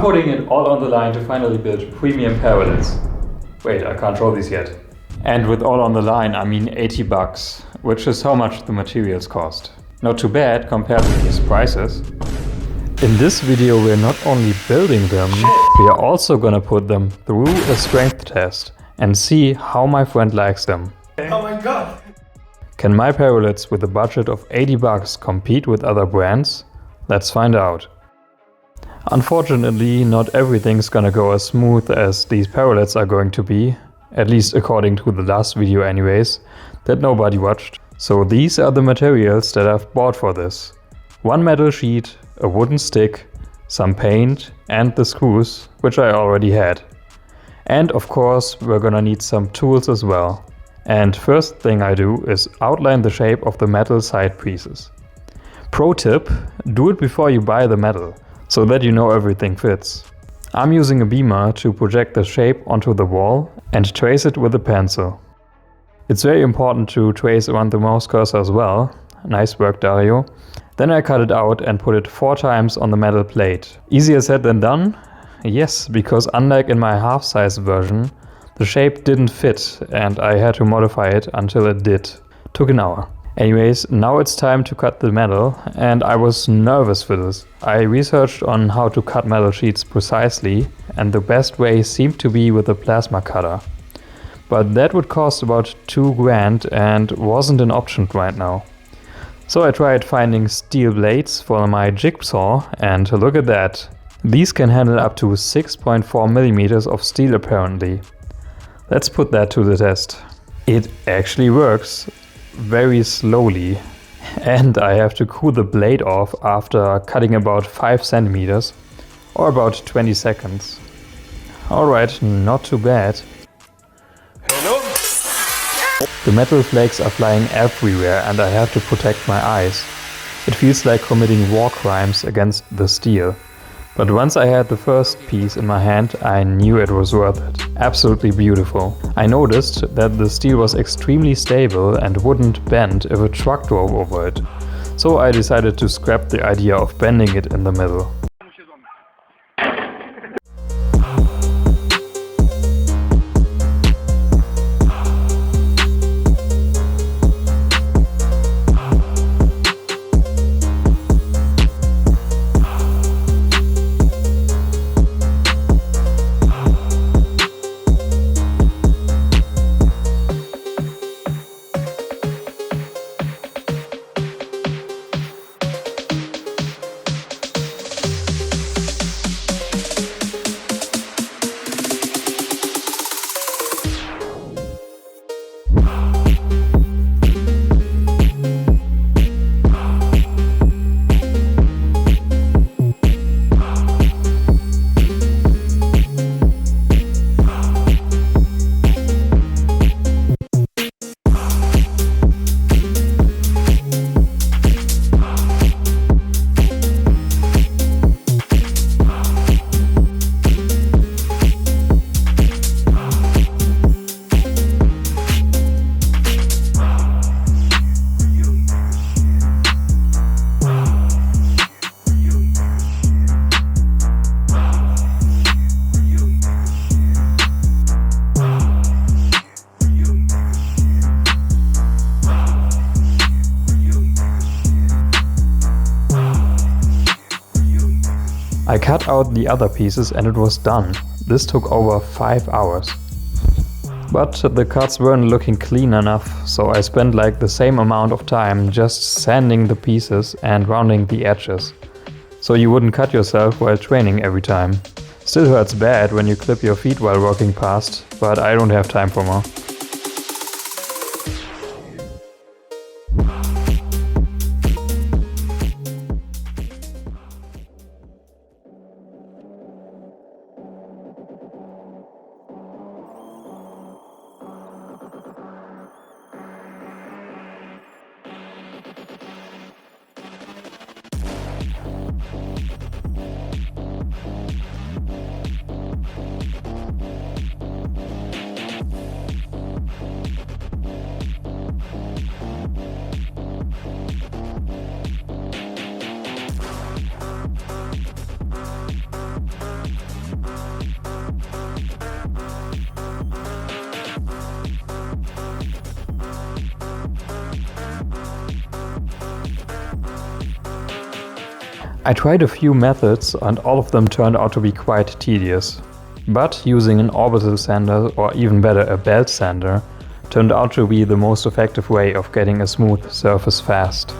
putting it all on the line to finally build premium parallettes. Wait, I can't show these yet. And with all on the line, I mean $80, which is how much the materials cost. Not too bad compared to these prices. In this video we're not only building them, we are also gonna put them through a strength test and see how my friend likes them. Oh my god! Can my parallettes with a budget of $80 compete with other brands? Let's find out. Unfortunately, not everything's gonna go as smooth as these parallettes are going to be, at least according to the last video anyways, that nobody watched. So these are the materials that I've bought for this. One metal sheet, a wooden stick, some paint and the screws, which I already had. And of course we're gonna need some tools as well. And first thing I do is outline the shape of the metal side pieces. Pro tip, do it before you buy the metal, so that you know everything fits. I'm using a beamer to project the shape onto the wall and trace it with a pencil. It's very important to trace around the mouse cursor as well. Nice work, Dario. Then I cut it out and put it 4 times on the metal plate. Easier said than done? Yes, because unlike in my half-size version, the shape didn't fit and I had to modify it until it did. Took an hour. Anyways, now it's time to cut the metal, and I was nervous for this. I researched on how to cut metal sheets precisely, and the best way seemed to be with a plasma cutter. But that would cost about $2 and wasn't an option right now. So I tried finding steel blades for my jigsaw, and look at that. These can handle up to 6.4 millimeters of steel apparently. Let's put that to the test. It actually works. Very slowly, and I have to cool the blade off after cutting about 5 centimeters or about 20 seconds. Alright, not too bad. Hello? The metal flakes are flying everywhere and I have to protect my eyes. It feels like committing war crimes against the steel. But once I had the first piece in my hand, I knew it was worth it. Absolutely beautiful. I noticed that the steel was extremely stable and wouldn't bend if a truck drove over it. So I decided to scrap the idea of bending it in the middle. I cut out the other pieces and it was done. This took over 5 hours. But the cuts weren't looking clean enough, so I spent like the same amount of time just sanding the pieces and rounding the edges. So you wouldn't cut yourself while training every time. Still hurts bad when you clip your feet while walking past, but I don't have time for more. I tried a few methods and all of them turned out to be quite tedious. But using an orbital sander, or even better a belt sander, turned out to be the most effective way of getting a smooth surface fast.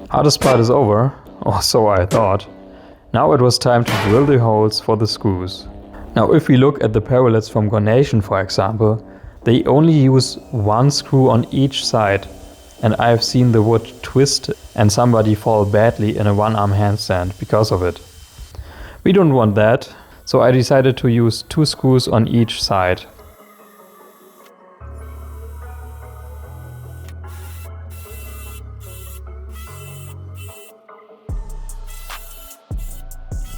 Hardest part is over, or so I thought. Now it was time to drill the holes for the screws. Now if we look at the Parallettes from Gornation, for example, they only use one screw on each side, and I have seen the wood twist and somebody fall badly in a one-arm handstand because of it. We don't want that, so I decided to use 2 screws on each side.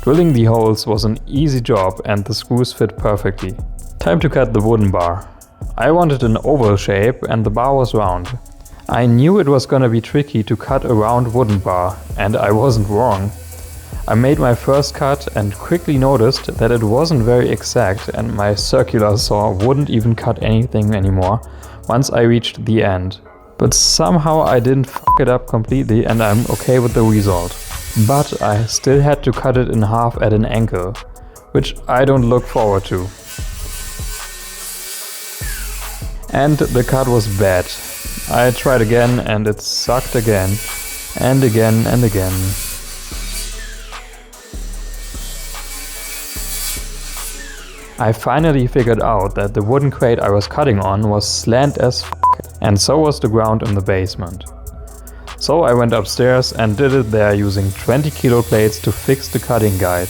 Drilling the holes was an easy job and the screws fit perfectly. Time to cut the wooden bar. I wanted an oval shape and the bar was round. I knew it was gonna be tricky to cut a round wooden bar, and I wasn't wrong. I made my first cut and quickly noticed that it wasn't very exact and my circular saw wouldn't even cut anything anymore once I reached the end. But somehow I didn't fuck it up completely and I'm okay with the result. But I still had to cut it in half at an angle, which I don't look forward to. And the cut was bad. I tried again and it sucked again, and again and again. I finally figured out that the wooden crate I was cutting on was slant as f***, and so was the ground in the basement. So I went upstairs and did it there using 20 kilo plates to fix the cutting guide.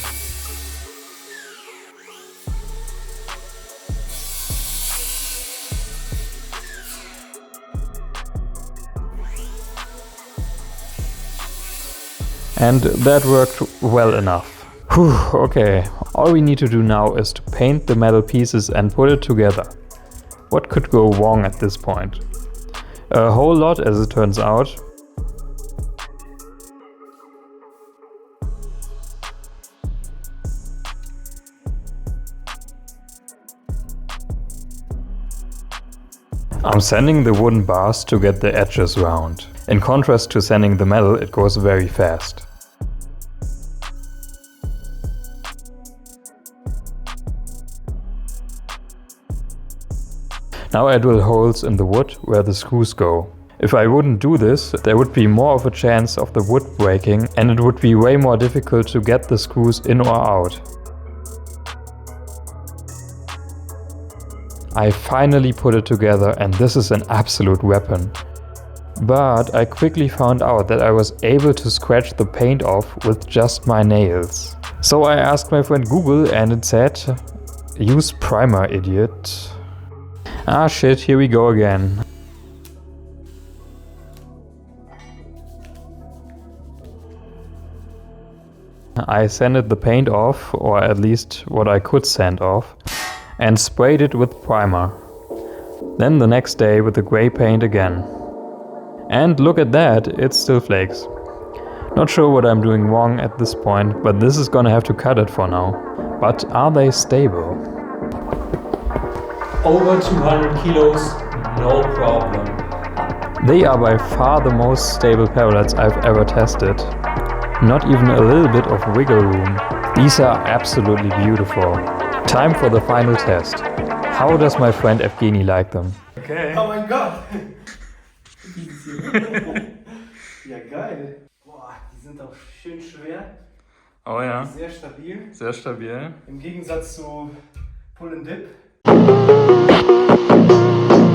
And that worked well enough. Whew, okay, all we need to do now is to paint the metal pieces and put it together. What could go wrong at this point? A whole lot, as it turns out. I'm sanding the wooden bars to get the edges round. In contrast to sanding the metal, it goes very fast. Now I drill holes in the wood where the screws go. If I wouldn't do this, there would be more of a chance of the wood breaking and it would be way more difficult to get the screws in or out. I finally put it together and this is an absolute weapon. But I quickly found out that I was able to scratch the paint off with just my nails. So I asked my friend Google and it said, "Use primer, idiot." Ah shit, here we go again. I sanded the paint off, or at least what I could sand off, and sprayed it with primer. Then the next day with the grey paint again. And look at that, it still flakes. Not sure what I'm doing wrong at this point, but this is gonna have to cut it for now. But are they stable? Over 200 kilos, no problem. They are by far the most stable parallettes I've ever tested. Not even a little bit of wiggle room. These are absolutely beautiful. Time for the final test. How does my friend Evgeny like them? Okay. Oh mein Gott! Ja, geil. Boah, die sind auch schön schwer. Oh ja, Sehr stabil. sehr stabil. Im Gegensatz zu Pull and Dip.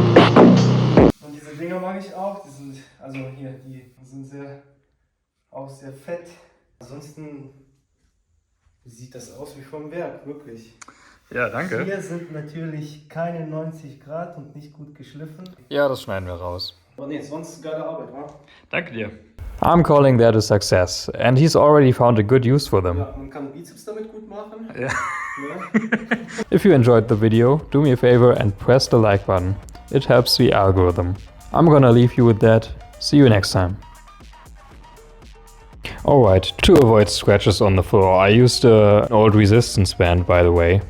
Und diese Dinger mag ich auch. Die sind, also hier, die sind auch sehr fett. Ansonsten sieht das aus wie vom Werk, wirklich. Ja, danke. Hier sind natürlich keine 90 Grad und nicht gut geschliffen. Ja, das schneiden wir raus. Aber nee, sonst geile Arbeit, wa? Danke dir. I'm calling that a success, and he's already found a good use for them. Ja, man kann Bizeps damit gut machen. Ja. Ja. If you enjoyed the video, do me a favor and press the like button. It helps the algorithm. I'm gonna leave you with that. See you next time. Alright, to avoid scratches on the floor, I used an old resistance band, by the way.